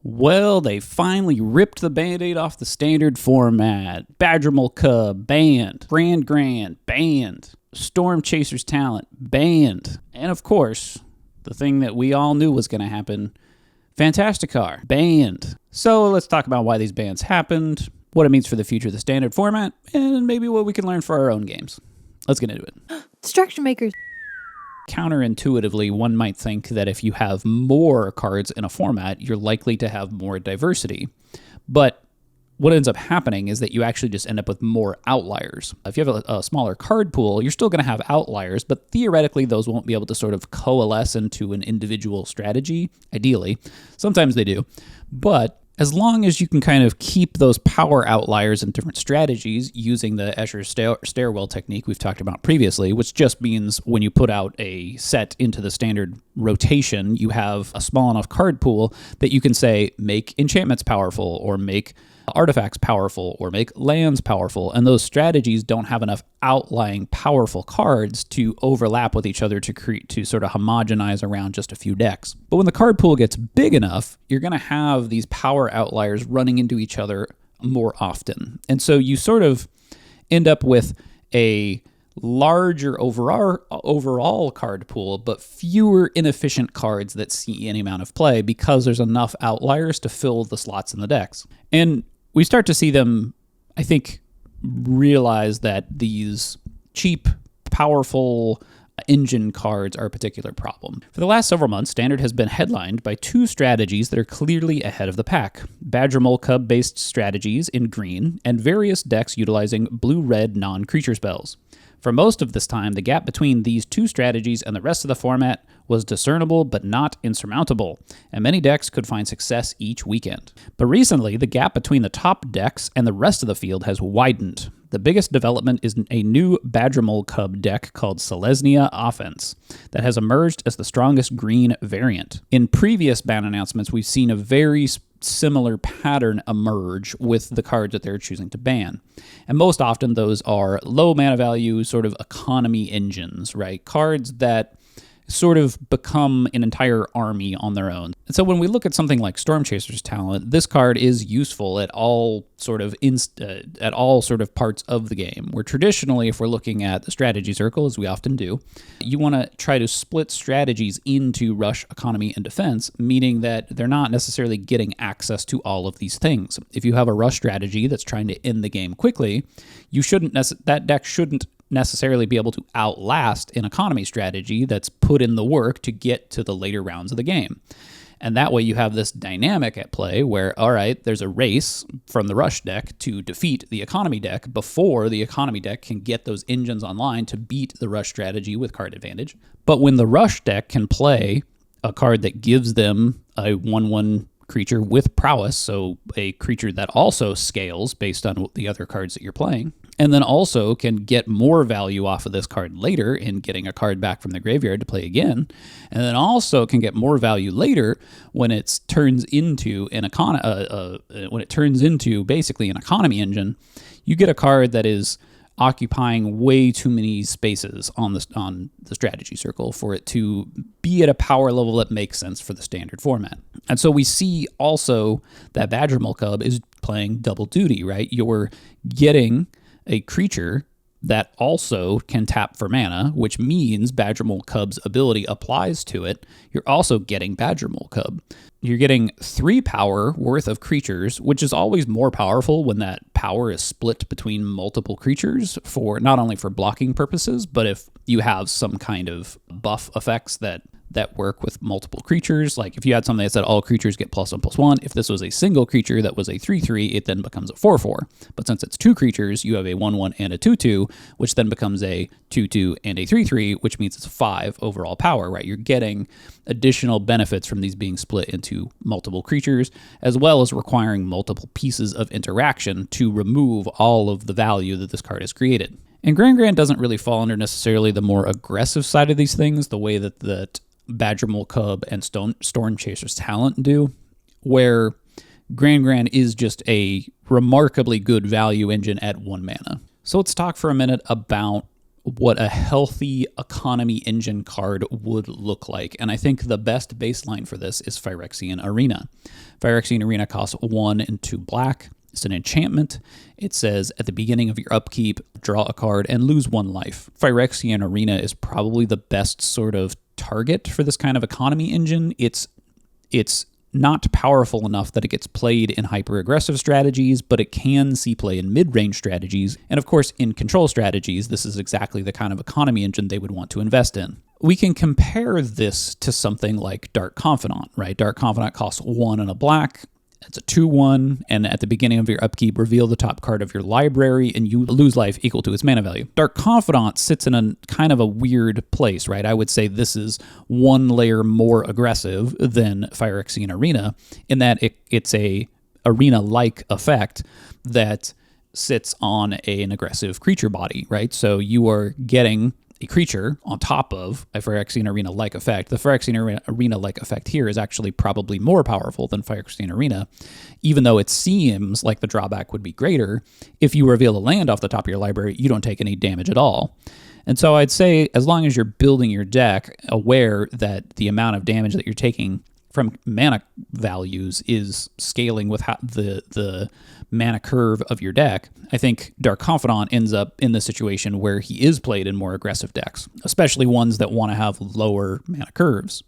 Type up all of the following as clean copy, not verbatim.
Well, they finally ripped the Band-Aid off the standard format. Badgermole Cub, banned. Gran-Gran, banned. Stormchaser's talent, banned. And of course, the thing that we all knew was going to happen, Fantasticar, banned. So let's talk about why these bans happened, what it means for the future of the standard format, and maybe what we can learn for our own games. Let's get into it. Distraction makers. Counterintuitively, one might think that if you have more cards in a format, you're likely to have more diversity. But what ends up happening is that you actually just end up with more outliers. If you have a smaller card pool, you're still going to have outliers, but theoretically, those won't be able to sort of coalesce into an individual strategy, ideally. Sometimes they do. But as long as you can kind of keep those power outliers in different strategies using the Escher's stairwell technique we've talked about previously, which just means when you put out a set into the standard rotation, you have a small enough card pool that you can say, make enchantments powerful, or make artifacts powerful, or make lands powerful, and those strategies don't have enough outlying powerful cards to overlap with each other to sort of homogenize around just a few decks. But when the card pool gets big enough, you're going to have these power outliers running into each other more often. And so you sort of end up with a larger overall card pool, but fewer inefficient cards that see any amount of play because there's enough outliers to fill the slots in the decks. And we start to see them, I think, realize that these cheap, powerful engine cards are a particular problem. For the last several months, Standard has been headlined by two strategies that are clearly ahead of the pack. Badgermole Cub-based strategies in green, and various decks utilizing blue-red non-creature spells. For most of this time, the gap between these two strategies and the rest of the format was discernible but not insurmountable, and many decks could find success each weekend. But recently, the gap between the top decks and the rest of the field has widened. The biggest development is a new Badgermole Cub deck called Selesnya Offense that has emerged as the strongest green variant. In previous ban announcements, we've seen a very similar pattern emerge with the cards that they're choosing to ban. And most often those are low mana value, sort of economy engines, right? Cards that sort of become an entire army on their own. And so when we look at something like Stormchaser's talent, this card is useful at all sort of parts of the game, where traditionally, if we're looking at the strategy circle, as we often do, you want to try to split strategies into rush, economy, and defense, meaning that they're not necessarily getting access to all of these things. If you have a rush strategy that's trying to end the game quickly, that deck shouldn't necessarily be able to outlast an economy strategy that's put in the work to get to the later rounds of the game. And that way you have this dynamic at play where, all right, there's a race from the rush deck to defeat the economy deck before the economy deck can get those engines online to beat the rush strategy with card advantage. But when the rush deck can play a card that gives them a 1/1 creature with prowess, so a creature that also scales based on the other cards that you're playing, and then also can get more value off of this card later in getting a card back from the graveyard to play again, and then also can get more value later when it turns into basically an economy engine. You get a card that is occupying way too many spaces on the strategy circle for it to be at a power level that makes sense for the standard format. And so we see also that Badgermole Cub is playing double duty, right? You're getting a creature that also can tap for mana, which means Badgermole Cub's ability applies to it. You're also getting Badgermole Cub. You're getting 3 power worth of creatures, which is always more powerful when that power is split between multiple creatures, for not only for blocking purposes, but if you have some kind of buff effects that work with multiple creatures. Like if you had something that said all creatures get +1/+1, if this was a single creature that was a 3/3, it then becomes a 4/4. But since it's 2 creatures, you have a 1/1 and a 2/2, which then becomes a 2/2 and a 3/3, which means it's 5 overall power, right? You're getting additional benefits from these being split into multiple creatures, as well as requiring multiple pieces of interaction to remove all of the value that this card has created. And Gran-Gran doesn't really fall under necessarily the more aggressive side of these things, the way that Badgermole Cub and Stormchaser's talent do, where Gran-Gran is just a remarkably good value engine at 1 mana. So let's talk for a minute about what a healthy economy engine card would look like. And I think the best baseline for this is Phyrexian Arena. Phyrexian Arena costs 1 and 2 black. It's an enchantment. It says at the beginning of your upkeep, draw a card and lose 1 life. Phyrexian Arena is probably the best sort of target for this kind of economy engine. It's not powerful enough that it gets played in hyper-aggressive strategies, but it can see play in mid-range strategies. And of course, in control strategies, this is exactly the kind of economy engine they would want to invest in. We can compare this to something like Dark Confidant, right? Dark Confidant costs 1 and a black. It's a 2/1, and at the beginning of your upkeep, reveal the top card of your library, and you lose life equal to its mana value. Dark Confidant sits in a kind of a weird place, right? I would say this is 1 layer more aggressive than Phyrexian Arena, in that it's a arena-like effect that sits on an aggressive creature body, right? So you are getting a creature on top of a Phyrexian Arena-like effect. The Phyrexian Arena-like effect here is actually probably more powerful than Phyrexian Arena, even though it seems like the drawback would be greater. If you reveal a land off the top of your library, you don't take any damage at all. And so I'd say as long as you're building your deck aware that the amount of damage that you're taking from mana values is scaling with the mana curve of your deck, I think Dark Confidant ends up in the situation where he is played in more aggressive decks, especially ones that want to have lower mana curves.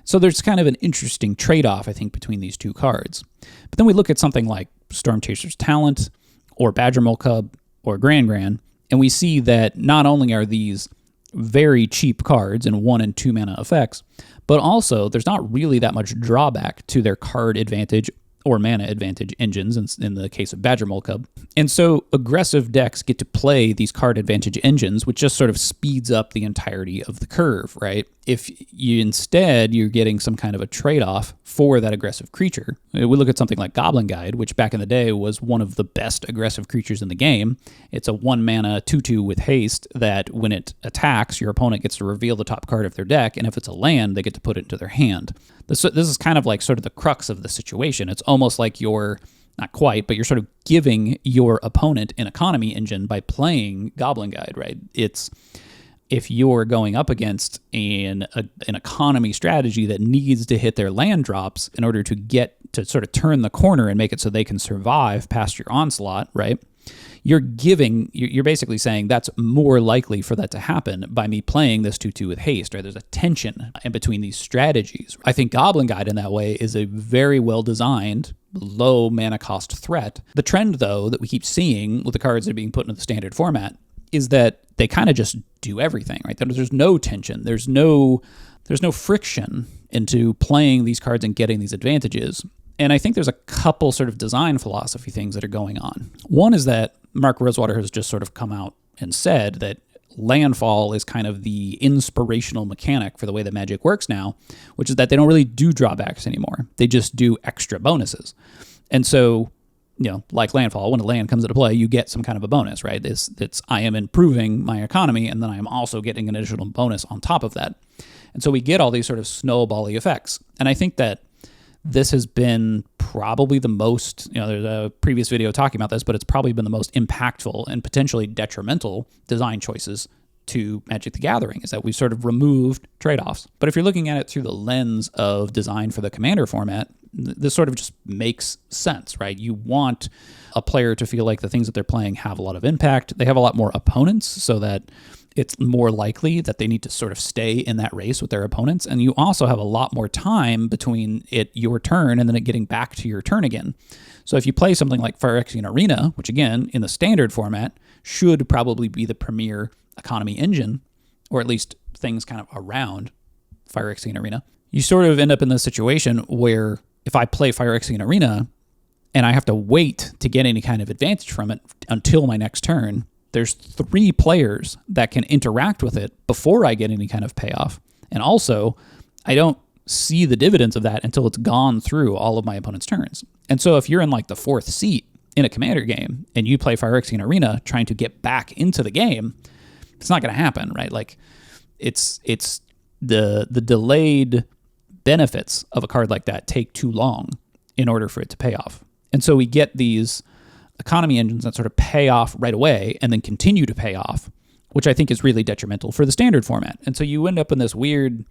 So there's kind of an interesting trade-off, I think, between these two cards. But then we look at something like Stormchaser's Talent, or Badgermole Cub, or Gran-Gran, and we see that not only are these very cheap cards in 1 and 2 mana effects, but also there's not really that much drawback to their card advantage or mana advantage engines in the case of Badgermole Cub. And so aggressive decks get to play these card advantage engines, which just sort of speeds up the entirety of the curve, right? If you instead you're getting some kind of a trade-off for that aggressive creature. We look at something like Goblin Guide, which back in the day was one of the best aggressive creatures in the game. It's a 1 mana 2/2 with haste that when it attacks, your opponent gets to reveal the top card of their deck, and if it's a land, they get to put it into their hand. This is kind of like sort of the crux of the situation. It's almost like you're, not quite, but you're sort of giving your opponent an economy engine by playing Goblin Guide, right? It's if you're going up against an economy strategy that needs to hit their land drops in order to get to sort of turn the corner and make it so they can survive past your onslaught, right? You're basically saying that's more likely for that to happen by me playing this 2/2 with haste, right? There's a tension in between these strategies. I think Goblin Guide in that way is a very well-designed, low mana cost threat. The trend, though, that we keep seeing with the cards that are being put into the standard format is that they kind of just do everything, right? There's no tension. There's no friction into playing these cards and getting these advantages. And I think there's a couple sort of design philosophy things that are going on. One is that Mark Rosewater has just sort of come out and said that landfall is kind of the inspirational mechanic for the way that Magic works now, which is that they don't really do drawbacks anymore. They just do extra bonuses. And so, like landfall, when a land comes into play, you get some kind of a bonus, right? It's I am improving my economy, and then I am also getting an additional bonus on top of that. And so we get all these sort of snowbally effects. And I think that this has been probably the most, there's a previous video talking about this, but it's probably been the most impactful and potentially detrimental design choices to Magic the Gathering, is that we've sort of removed trade-offs. But if you're looking at it through the lens of design for the Commander format, this sort of just makes sense, right? You want a player to feel like the things that they're playing have a lot of impact. They have a lot more opponents, so that it's more likely that they need to sort of stay in that race with their opponents. And you also have a lot more time between your turn and then it getting back to your turn again. So if you play something like Phyrexian Arena, which again, in the standard format, should probably be the premier economy engine, or at least things kind of around Phyrexian Arena, you sort of end up in this situation where if I play Phyrexian Arena and I have to wait to get any kind of advantage from it until my next turn, there's 3 players that can interact with it before I get any kind of payoff. And also, I don't see the dividends of that until it's gone through all of my opponent's turns. And so if you're in like the 4th seat in a Commander game and you play Phyrexian Arena trying to get back into the game, it's not going to happen, right? Like it's the delayed benefits of a card like that take too long in order for it to pay off. And so we get these economy engines that sort of pay off right away and then continue to pay off, which I think is really detrimental for the standard format. And so you end up in this weird,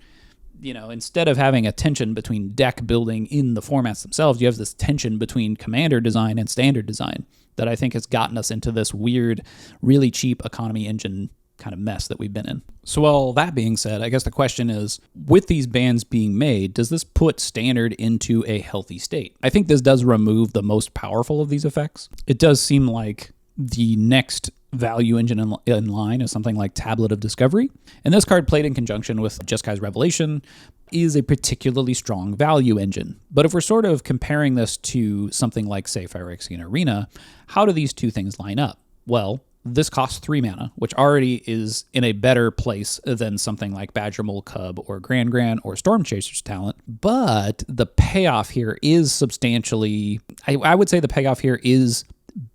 instead of having a tension between deck building in the formats themselves, you have this tension between commander design and standard design that I think has gotten us into this weird, really cheap economy engine kind of mess that we've been in. So all that being said, I guess the question is, with these bans being made, does this put standard into a healthy state? I think this does remove the most powerful of these effects. It does seem like the next value engine in line is something like Tablet of Discovery. And this card, played in conjunction with Jeskai Revelation, is a particularly strong value engine. But if we're sort of comparing this to something like, say, Phyrexian Arena, how do these two things line up? Well, this costs 3 mana, which already is in a better place than something like Badgermole Cub or Gran-Gran or Stormchaser's talent. But the payoff here is substantially, I would say the payoff here is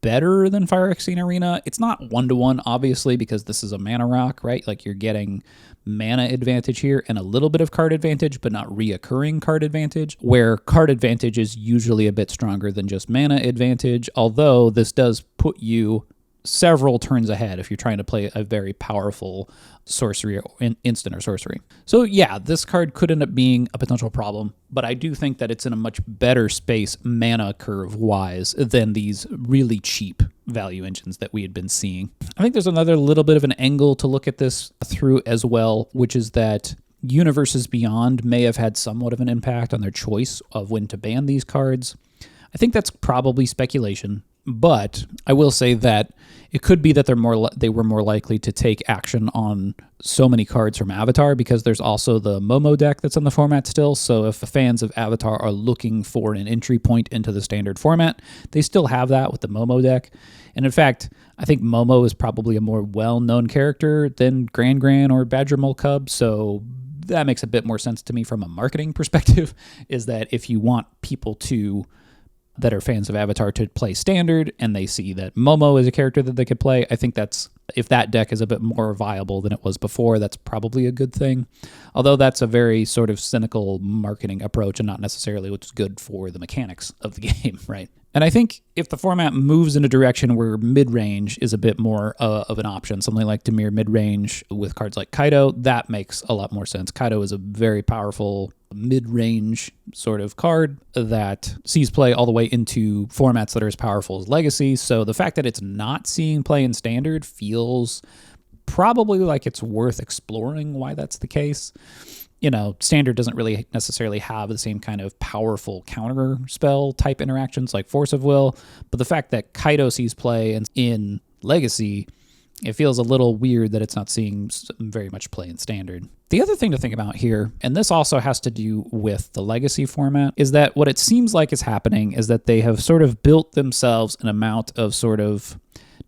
better than Phyrexian Arena. It's not 1-to-1, obviously, because this is a mana rock, right? Like, you're getting mana advantage here and a little bit of card advantage, but not reoccurring card advantage, where card advantage is usually a bit stronger than just mana advantage, although this does put you several turns ahead if you're trying to play a very powerful sorcery or instant or sorcery. So yeah, this card could end up being a potential problem, but I do think that it's in a much better space mana curve wise than these really cheap value engines that we had been seeing. I think there's another little bit of an angle to look at this through as well, which is that Universes Beyond may have had somewhat of an impact on their choice of when to ban these cards. I think that's probably speculation, but I will say that it could be that they were more likely to take action on so many cards from Avatar, because there's also the Momo deck that's in the format still. So if the fans of Avatar are looking for an entry point into the standard format, they still have that with the Momo deck. And in fact, I think Momo is probably a more well-known character than Gran-Gran or Badgermole Cub, so that makes a bit more sense to me from a marketing perspective, is that if you want people that are fans of Avatar to play standard and they see that Momo is a character that they could play, I think if that deck is a bit more viable than it was before, that's probably a good thing. Although that's a very sort of cynical marketing approach and not necessarily what's good for the mechanics of the game, right? And I think if the format moves in a direction where mid-range is a bit more of an option, something like Dimir mid-range with cards like Kaido, that makes a lot more sense. Kaido is a very powerful mid-range sort of card that sees play all the way into formats that are as powerful as Legacy. So the fact that it's not seeing play in Standard feels probably like it's worth exploring why that's the case. Standard doesn't really necessarily have the same kind of powerful counter spell type interactions like Force of Will, but the fact that Kaido sees play in Legacy, it feels a little weird that it's not seeing very much play in Standard. The other thing to think about here, and this also has to do with the Legacy format, is that what it seems like is happening is that they have sort of built themselves an amount of sort of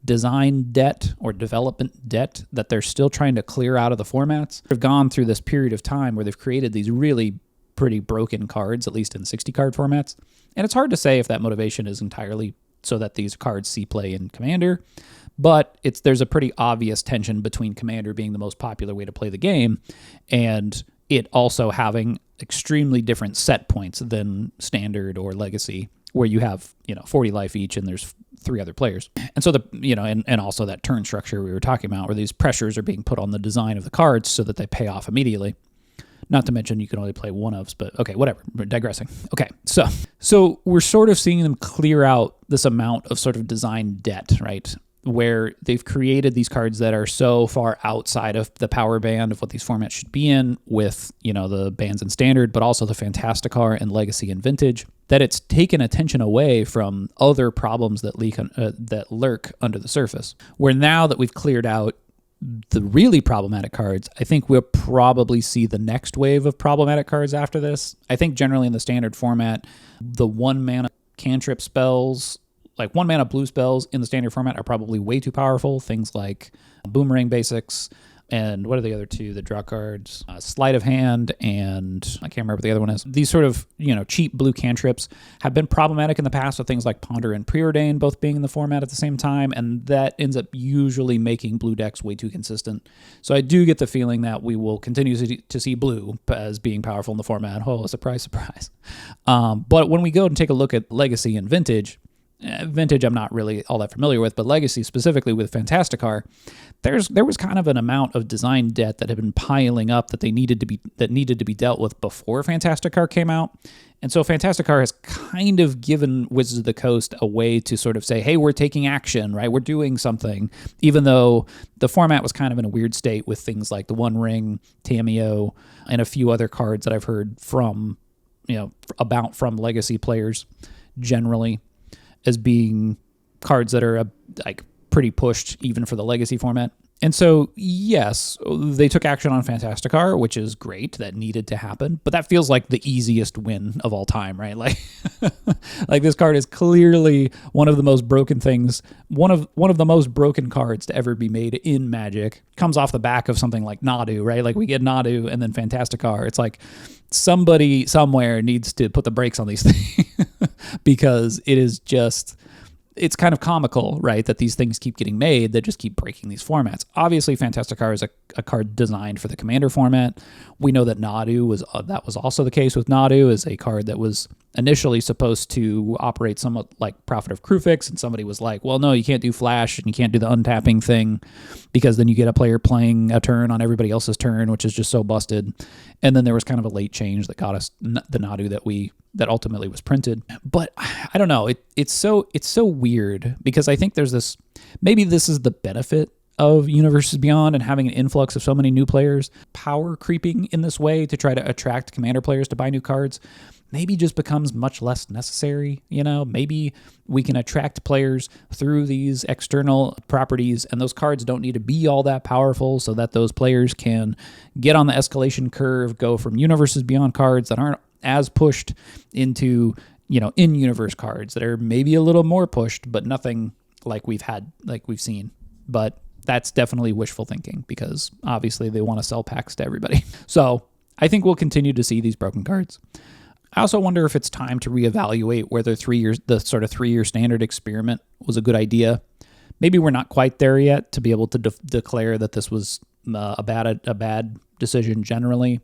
design debt or development debt that they're still trying to clear out of the formats. They've gone through this period of time where they've created these really pretty broken cards, at least in 60 card formats. And it's hard to say if that motivation is entirely so that these cards see play in Commander, but there's a pretty obvious tension between Commander being the most popular way to play the game and it also having extremely different set points than Standard or Legacy, where you have 40 life each and there's 3 other players. And so and also that turn structure we were talking about, where these pressures are being put on the design of the cards so that they pay off immediately. Not to mention you can only play one-ofs, but okay, whatever. We're digressing. Okay, so we're sort of seeing them clear out this amount of sort of design debt, right? Where they've created these cards that are so far outside of the power band of what these formats should be in, with the bands in Standard, but also the Fantasticar and Legacy and Vintage, that it's taken attention away from other problems that lurk under the surface. Where now that we've cleared out the really problematic cards, I think we'll probably see the next wave of problematic cards after this. I think generally in the Standard format, the 1-mana cantrip spells, like 1-mana blue spells in the Standard format, are probably way too powerful. Things like Boomerang Basics, and what are the other two? The draw cards, Sleight of Hand, and I can't remember what the other one is. These sort of, cheap blue cantrips have been problematic in the past with things like Ponder and Preordain both being in the format at the same time, and that ends up usually making blue decks way too consistent. So I do get the feeling that we will continue to see blue as being powerful in the format. Oh, surprise, surprise. But when we go and take a look at Legacy and Vintage, Vintage I'm not really all that familiar with, but Legacy, specifically with Fantasticar, there was kind of an amount of design debt that had been piling up that needed to be dealt with before Fantasticar came out. And so Fantasticar has kind of given Wizards of the Coast a way to sort of say, hey, we're taking action, right? We're doing something, even though the format was kind of in a weird state with things like the One Ring, Tamiyo, and a few other cards that I've heard from, from Legacy players generally as being cards that are like pretty pushed even for the Legacy format. And so, yes, they took action on Fantasticar, which is great. That needed to happen. But that feels like the easiest win of all time, right? Like, like this card is clearly one of the most broken things, one of the most broken cards to ever be made in Magic. Comes off the back of something like Nadu, right? Like we get Nadu and then Fantasticar. It's like somebody somewhere needs to put the brakes on these things because it is just... It's kind of comical, right, that these things keep getting made that just keep breaking these formats. Obviously, Fantasticar is a card designed for the Commander format. We know that Nadu was also the case with Nadu, is a card that was initially supposed to operate somewhat like Prophet of Kruphix, and somebody was like, well, no, you can't do Flash, and you can't do the untapping thing, because then you get a player playing a turn on everybody else's turn, which is just so busted. And then there was kind of a late change that got us the Nadu that ultimately was printed. But I don't know, it's so weird, because I think there's this, maybe this is the benefit of Universes Beyond and having an influx of so many new players, power creeping in this way to try to attract Commander players to buy new cards, maybe just becomes much less necessary. Maybe we can attract players through these external properties, and those cards don't need to be all that powerful, so that those players can get on the escalation curve, go from Universes Beyond cards that aren't as pushed into, in-universe cards that are maybe a little more pushed, but nothing like we've seen. But that's definitely wishful thinking, because obviously they want to sell packs to everybody. So I think we'll continue to see these broken cards. I also wonder if it's time to reevaluate whether the sort of 3-year standard experiment was a good idea. Maybe we're not quite there yet to be able to declare that this was a bad decision generally,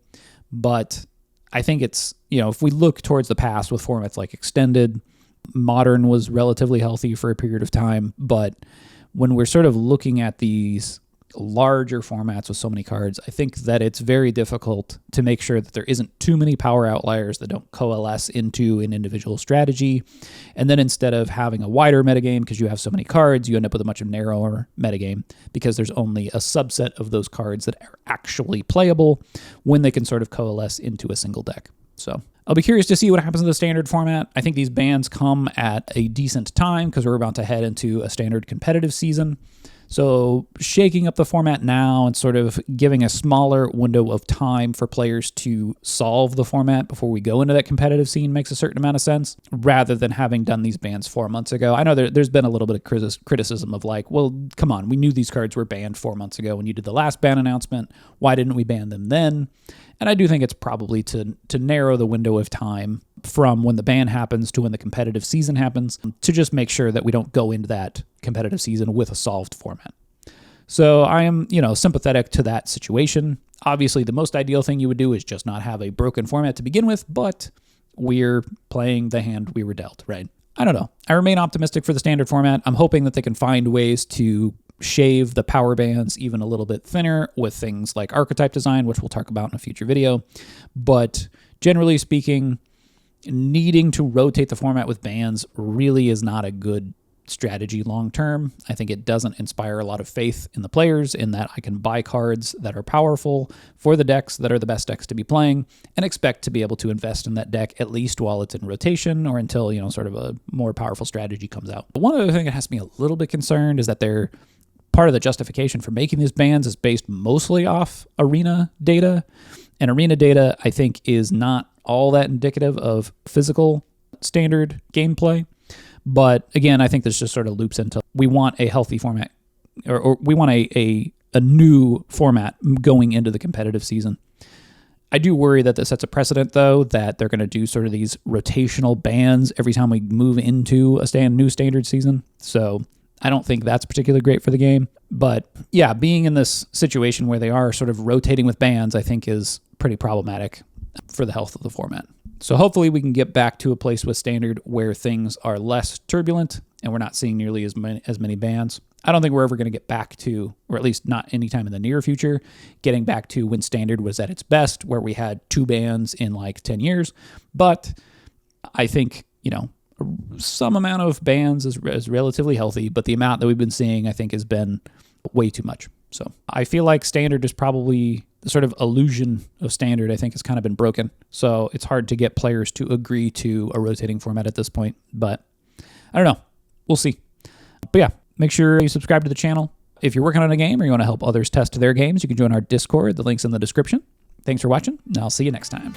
but I think it's, if we look towards the past with formats like Extended, Modern was relatively healthy for a period of time, but when we're sort of looking at these larger formats with so many cards, I think that it's very difficult to make sure that there isn't too many power outliers that don't coalesce into an individual strategy. And then instead of having a wider metagame because you have so many cards, you end up with a much narrower metagame because there's only a subset of those cards that are actually playable when they can sort of coalesce into a single deck. So I'll be curious to see what happens in the standard format. I think these bans come at a decent time because we're about to head into a standard competitive season. So shaking up the format now and sort of giving a smaller window of time for players to solve the format before we go into that competitive scene makes a certain amount of sense, rather than having done these bans 4 months ago. I know there's been a little bit of criticism of like, well, come on, we knew these cards were banned 4 months ago when you did the last ban announcement. Why didn't we ban them then? And I do think it's probably to narrow the window of time from when the ban happens to when the competitive season happens, to just make sure that we don't go into that competitive season with a solved format. So I am, sympathetic to that situation. Obviously, the most ideal thing you would do is just not have a broken format to begin with, but we're playing the hand we were dealt, right? I don't know. I remain optimistic for the standard format. I'm hoping that they can find ways to shave the power bands even a little bit thinner with things like archetype design, which we'll talk about in a future video. But generally speaking, needing to rotate the format with bans really is not a good strategy long term. I think it doesn't inspire a lot of faith in the players in that I can buy cards that are powerful for the decks that are the best decks to be playing and expect to be able to invest in that deck at least while it's in rotation or until, sort of a more powerful strategy comes out. But one other thing that has me a little bit concerned is that part of the justification for making these bans is based mostly off arena data. And arena data, I think, is not all that indicative of physical standard gameplay. But again, I think this just sort of loops into, we want a healthy format, or we want a new format going into the competitive season. I do worry that this sets a precedent, though, that they're going to do sort of these rotational bans every time we move into a new standard season. So I don't think that's particularly great for the game. But yeah, being in this situation where they are sort of rotating with bans, I think is pretty problematic for the health of the format. So hopefully we can get back to a place with Standard where things are less turbulent and we're not seeing nearly as many bans. I don't think we're ever going to get back to, or at least not anytime in the near future, getting back to when Standard was at its best, where we had 2 bans in like 10 years. But I think, some amount of bans is relatively healthy, but the amount that we've been seeing, I think, has been way too much. So I feel like Standard is probably the sort of illusion of Standard, I think, has kind of been broken. So it's hard to get players to agree to a rotating format at this point. But I don't know. We'll see. But yeah, make sure you subscribe to the channel. If you're working on a game or you want to help others test their games, you can join our Discord. The link's in the description. Thanks for watching, and I'll see you next time.